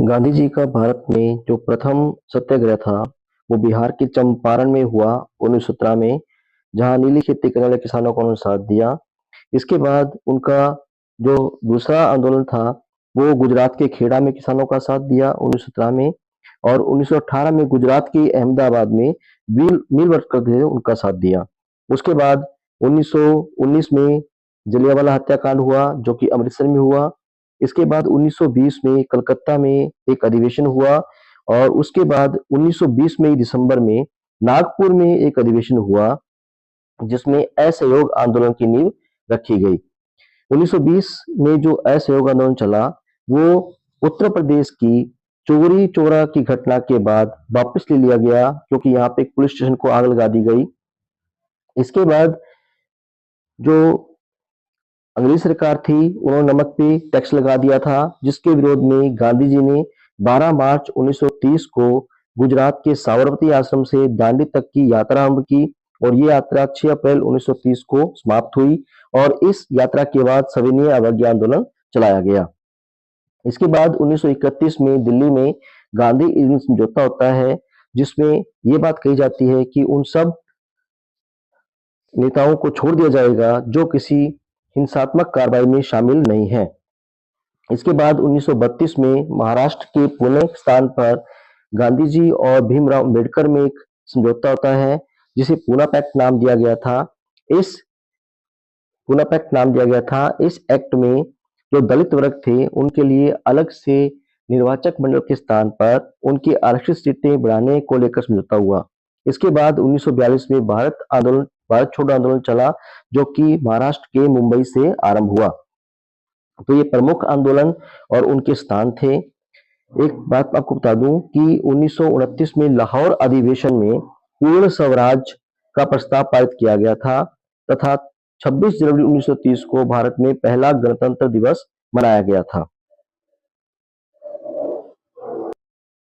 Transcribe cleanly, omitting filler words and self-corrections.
गांधी जी का भारत में जो प्रथम सत्याग्रह था, वो बिहार के चंपारण में हुआ 1917 में, जहां नीली खेती करने वाले किसानों को उन्होंने साथ दिया। इसके बाद उनका जो दूसरा आंदोलन था, वो गुजरात के खेड़ा में किसानों का साथ दिया 1917 में, और 1918 में गुजरात के अहमदाबाद में मिल मिल वर्कर थे उनका साथ दिया। उसके बाद 1919 में जलियांवाला हत्याकांड हुआ, जो कि अमृतसर में हुआ। इसके बाद 1920 में कलकत्ता में एक अधिवेशन हुआ, और उसके बाद 1920 में ही दिसंबर में नागपुर में एक अधिवेशन हुआ, जिसमें असहयोग आंदोलन की नींव रखी गई। 1920 में जो असहयोग आंदोलन चला, वो उत्तर प्रदेश की चोरी चोरा की घटना के बाद वापस ले लिया गया, क्योंकि यहाँ पे एक पुलिस स्टेशन को आग लगा दी गई। इसके बाद जो अंग्रेज सरकार थी, उन्होंने नमक पे टैक्स लगा दिया था, जिसके विरोध में गांधी जी ने 12 मार्च 1930 को गुजरात के साबरमती आश्रम से दांडी तक की यात्रा आरंभ की, और ये यात्रा 6 अप्रैल 1930 को समाप्त हुई, और इस यात्रा के बाद सविनय अवज्ञा आंदोलन चलाया गया। इसके बाद 1931 में दिल्ली में गांधी ईर्विन समझौता होता है, जिसमें ये बात कही जाती है कि उन सब नेताओं को छोड़ दिया जाएगा जो किसी हिंसात्मक कार्रवाई में शामिल नहीं है। इसके बाद 1932 में महाराष्ट्र के पुणे स्थान पर गांधी जी और भीमराव अंबेडकर में एक समझौता होता है, जिसे पूना पैक्ट नाम दिया गया था। इस पूना पैक्ट नाम दिया गया था। इस एक्ट में जो दलित वर्ग थे, उनके लिए अलग से निर्वाचक मंडल के स्थान पर उनकी आरक्षित सीटें बढ़ाने को लेकर समझौता हुआ। इसके बाद 1942 में भारत छोड़ो आंदोलन चला, जो कि महाराष्ट्र के मुंबई से आरंभ हुआ। तो ये प्रमुख आंदोलन और उनके स्थान थे। एक बात आपको बता दूं कि 1929 में लाहौर अधिवेशन में पूर्ण स्वराज का प्रस्ताव पारित किया गया था, तथा 26 जनवरी 1930 को भारत में पहला गणतंत्र दिवस मनाया गया था।